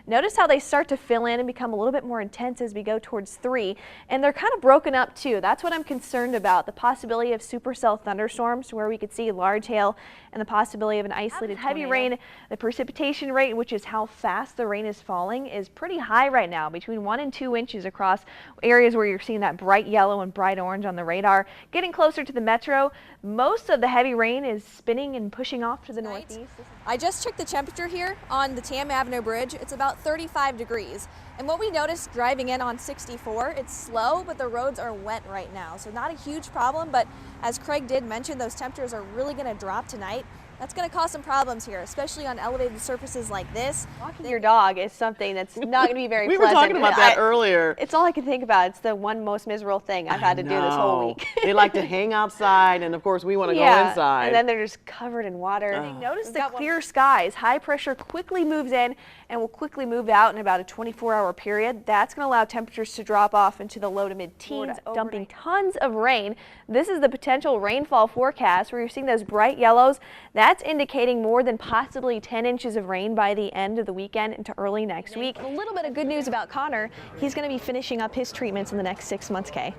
Notice how they start to fill in and become a little bit more intense as we go towards 3, and they're kind of broken up too. That's what I'm concerned about, the possibility of supercell thunderstorms where we could see large hail and the possibility of an isolated heavy rain. The precipitation rate, which is how fast the rain is falling, is pretty high right now, between 1 and 2 inches across areas where you're seeing that bright yellow and bright orange on the radar. Getting closer to the metro, most of the heavy rain is spinning and pushing off to the northeast. I just checked the temperature here on the Tam Avenue Bridge. It's about 35 degrees. And what we noticed driving in on 64, it's slow, but the roads are wet right now. So not a huge problem, but as Craig did mention, those temperatures are really going to drop tonight. That's going to cause some problems here, especially on elevated surfaces like this. Walking your dog is something that's not going to be very pleasant. We were talking about that earlier. It's all I can think about. It's the one most miserable thing I've had to do this whole week. They like to hang outside, and of course we want to go inside. And then they're just covered in water. Notice the clear skies. High pressure quickly moves in and will quickly move out in about a 24-hour period. That's going to allow temperatures to drop off into the low to mid-teens, dumping tons of rain. This is the potential rainfall forecast where you're seeing those bright yellows. That's indicating more than possibly 10 inches of rain by the end of the weekend into early next week. A little bit of good news about Connor. He's going to be finishing up his treatments in the next 6 months, Kay.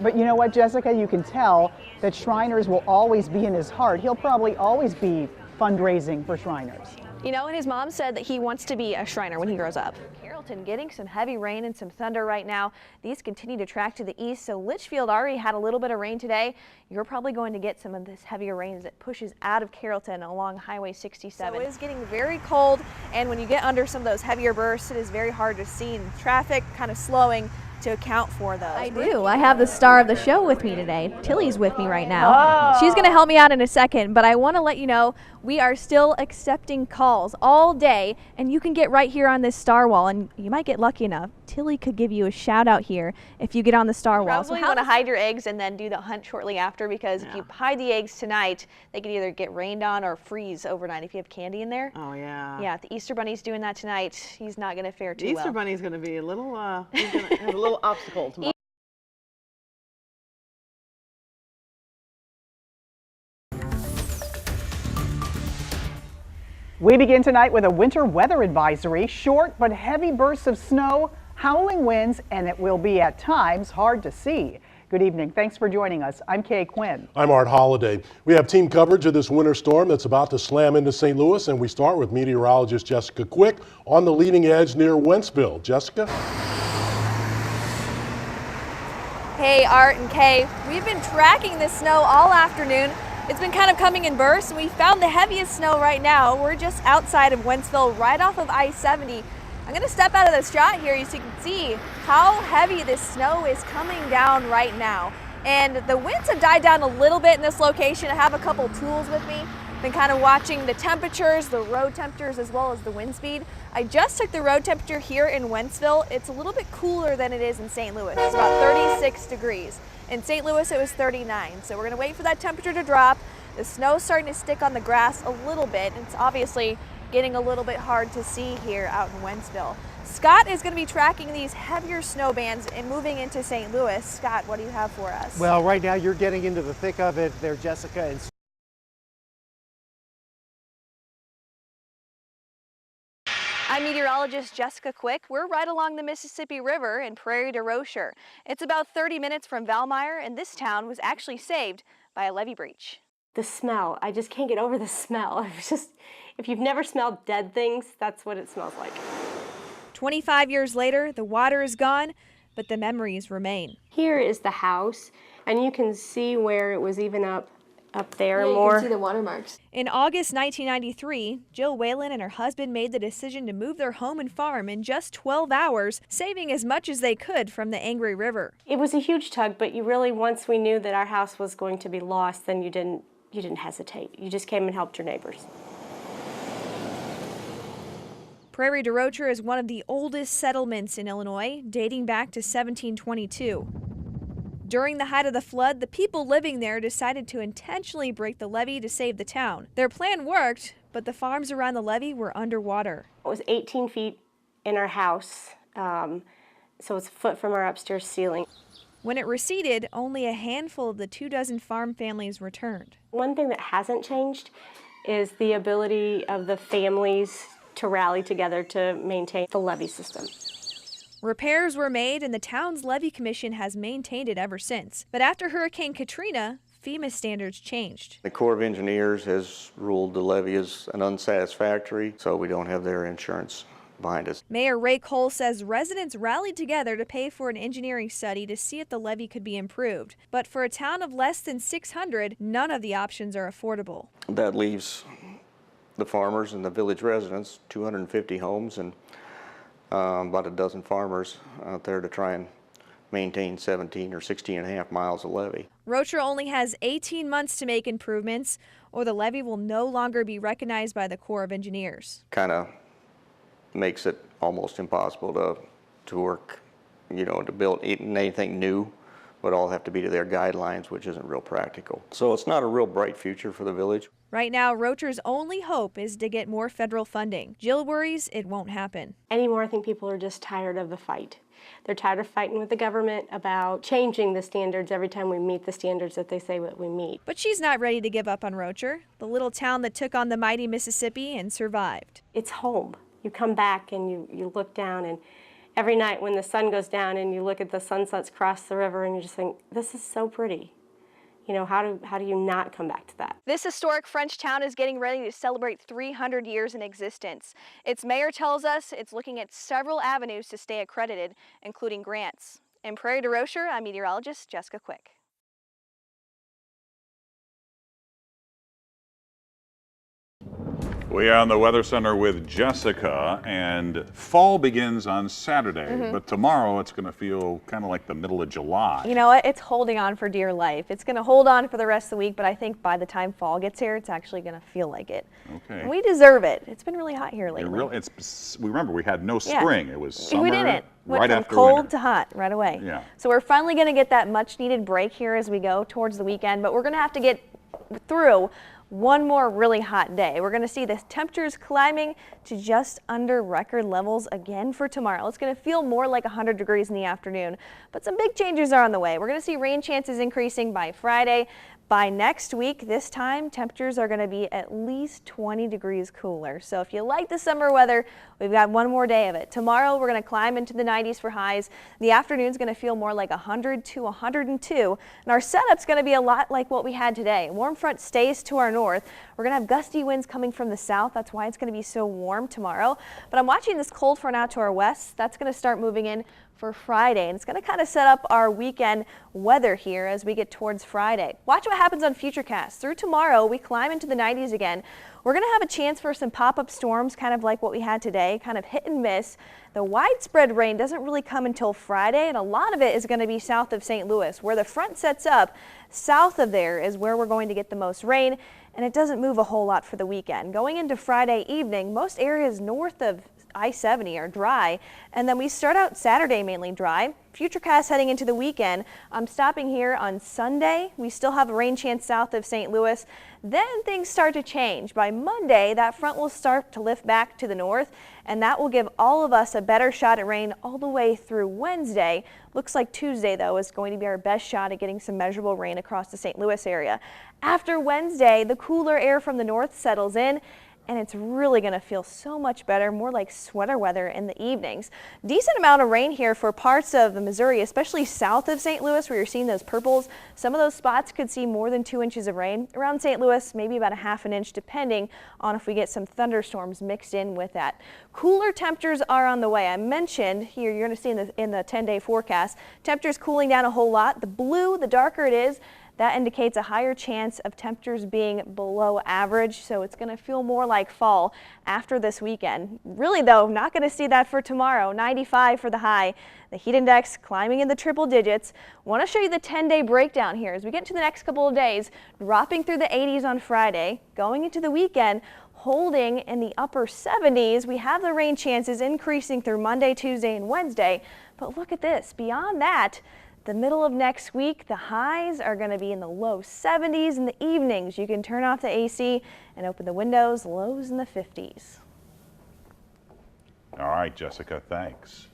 But you know what, Jessica, you can tell that Shriners will always be in his heart. He'll probably always be fundraising for Shriners. You know, and his mom said that he wants to be a Shriner when he grows up. Carrollton getting some heavy rain and some thunder right now. These continue to track to the east, so Litchfield already had a little bit of rain today. You're probably going to get some of this heavier rain as it pushes out of Carrollton along Highway 67. So it is getting very cold, and when you get under some of those heavier bursts, it is very hard to see, and traffic kind of slowing to account for those. I do. I have the star of the show with me today. Tilly's with me right now. She's going to help me out in a second, but I want to let you know we are still accepting calls all day, and you can get right here on this star wall, and you might get lucky enough. Tilly could give you a shout out here if you get on the star wall. Probably want to hide your eggs and then do the hunt shortly after, because if you hide the eggs tonight, they can either get rained on or freeze overnight if you have candy in there. Oh yeah. Yeah, the Easter Bunny's doing that tonight. He's not going to fare too well. The Easter Bunny's going to be a little, he's going to have a little obstacle tomorrow. We begin tonight with a winter weather advisory. Short but heavy bursts of snow, howling winds, and it will be at times hard to see. Good evening. Thanks for joining us. I'm Kay Quinn. I'm Art Holliday. We have team coverage of this winter storm that's about to slam into St. Louis, and we start with meteorologist Jessica Quick on the leading edge near Wentzville. Jessica? Hey, Art and Kay. We've been tracking this snow all afternoon. It's been kind of coming in bursts, and we found the heaviest snow right now. We're just outside of Wentzville, right off of I-70. I'm going to step out of the shot here so you can see how heavy this snow is coming down right now. And the winds have died down a little bit in this location. I have a couple tools with me. Been kind of watching the temperatures, the road temperatures, as well as the wind speed. I just took the road temperature here in Wentzville. It's a little bit cooler than it is in St. Louis. It's about 36 degrees. In St. Louis, it was 39. So we're going to wait for that temperature to drop. The snow's starting to stick on the grass a little bit. It's obviously getting a little bit hard to see here out in Wentzville. Scott is going to be tracking these heavier snow bands and moving into St. Louis. Scott, what do you have for us? Well, right now you're getting into the thick of it there, Jessica. And I'm meteorologist Jessica Quick. We're right along the Mississippi River in Prairie du Rocher. It's about 30 minutes from Valmeyer, and this town was actually saved by a levee breach. The smell, I just can't get over the smell. It's just, if you've never smelled dead things, that's what it smells like. 25 years later, the water is gone, but the memories remain. Here is the house, and you can see where it was even up there more. You can see the watermarks. In August 1993, Jill Whalen and her husband made the decision to move their home and farm in just 12 hours, saving as much as they could from the angry river. It was a huge tug, but you really, once we knew that our house was going to be lost, then you didn't hesitate. You just came and helped your neighbors. Prairie du Rocher is one of the oldest settlements in Illinois, dating back to 1722. During the height of the flood, the people living there decided to intentionally break the levee to save the town. Their plan worked, but the farms around the levee were underwater. It was 18 feet in our house, so it's a foot from our upstairs ceiling. When it receded, only a handful of the 24 farm families returned. One thing that hasn't changed is the ability of the families to rally together to maintain the levee system. Repairs were made and the town's levee commission has maintained it ever since. But after Hurricane Katrina, FEMA standards changed. The Corps of Engineers has ruled the levee as an unsatisfactory, so we don't have their insurance behind us. Mayor Ray Cole says residents rallied together to pay for an engineering study to see if the levee could be improved. But for a town of less than 600, none of the options are affordable. That leaves the farmers and the village residents, 250 homes and about a dozen farmers out there to try and maintain 17 or 16 and a half miles of levee. Rocher only has 18 months to make improvements, or the levee will no longer be recognized by the Corps of Engineers. Kind of makes it almost impossible to work, you know, to build anything new. Would all have to be to their guidelines, which isn't real practical. So it's not a real bright future for the village. Right now, Rocher's only hope is to get more federal funding. Jill worries it won't happen. Anymore, I think people are just tired of the fight. They're tired of fighting with the government about changing the standards every time we meet the standards that they say that we meet. But she's not ready to give up on Rocher, the little town that took on the mighty Mississippi and survived. It's home. You come back and you look down, and every night when the sun goes down and you look at the sunsets cross the river and you just think, this is so pretty. You know, how do you not come back to that? This historic French town is getting ready to celebrate 300 years in existence. Its mayor tells us it's looking at several avenues to stay accredited, including grants. In Prairie du Rocher, I'm meteorologist Jessica Quick. We are on the Weather Center with Jessica, and fall begins on Saturday, but tomorrow it's going to feel kind of like the middle of July. You know what? It's holding on for dear life. It's going to hold on for the rest of the week, but I think by the time fall gets here, it's actually going to feel like it. Okay. And we deserve it. It's been really hot here lately. We remember we had no spring. It was summer. We didn't. Went right from after cold winter. to hot right away. Yeah. So we're finally going to get that much needed break here as we go towards the weekend, but we're going to have to get through one more really hot day. We're going to see the temperatures climbing to just under record levels again for tomorrow. It's going to feel more like 100 degrees in the afternoon, but some big changes are on the way. We're going to see rain chances increasing by Friday. By next week, this time, temperatures are going to be at least 20 degrees cooler. So if you like the summer weather, we've got one more day of it. Tomorrow, we're going to climb into the 90s for highs. The afternoon's going to feel more like 100 to 102. And our setup's going to be a lot like what we had today. Warm front stays to our north. We're going to have gusty winds coming from the south. That's why it's going to be so warm tomorrow. But I'm watching this cold front out to our west. That's going to start moving in for Friday, and it's going to kind of set up our weekend weather here as we get towards Friday. Watch what happens on Futurecast. Through tomorrow, we climb into the 90s again. We're going to have a chance for some pop-up storms, kind of like what we had today, kind of hit and miss. The widespread rain doesn't really come until Friday, and a lot of it is going to be south of St. Louis. Where the front sets up, south of there is where we're going to get the most rain, and it doesn't move a whole lot for the weekend. Going into Friday evening, most areas north of I-70 are dry, and then we start out Saturday mainly dry. Futurecast heading into the weekend. I'm stopping here on Sunday. We still have a rain chance south of St. Louis. Then things start to change. By Monday, that front will start to lift back to the north, and that will give all of us a better shot at rain all the way through Wednesday. Looks like Tuesday, though, is going to be our best shot at getting some measurable rain across the St. Louis area. After Wednesday, the cooler air from the north settles in, and it's really going to feel so much better, more like sweater weather in the evenings. Decent amount of rain here for parts of Missouri, especially south of St. Louis where you're seeing those purples. Some of those spots could see more than 2 inches of rain. Around St. Louis, maybe about a half an inch, depending on if we get some thunderstorms mixed in with that. Cooler temperatures are on the way. I mentioned here, you're going to see in the 10-day forecast, temperatures cooling down a whole lot. The blue, the darker it is, that indicates a higher chance of temperatures being below average, so it's going to feel more like fall after this weekend. Really, though, not going to see that for tomorrow. 95 for the high. The heat index climbing in the triple digits. Want to show you the 10-day breakdown here as we get to the next couple of days, dropping through the 80s on Friday, going into the weekend, holding in the upper 70s. We have the rain chances increasing through Monday, Tuesday, and Wednesday, but look at this. Beyond that, the middle of next week, the highs are going to be in the low 70s. In the evenings, you can turn off the AC and open the windows, lows in the 50s. All right, Jessica, thanks.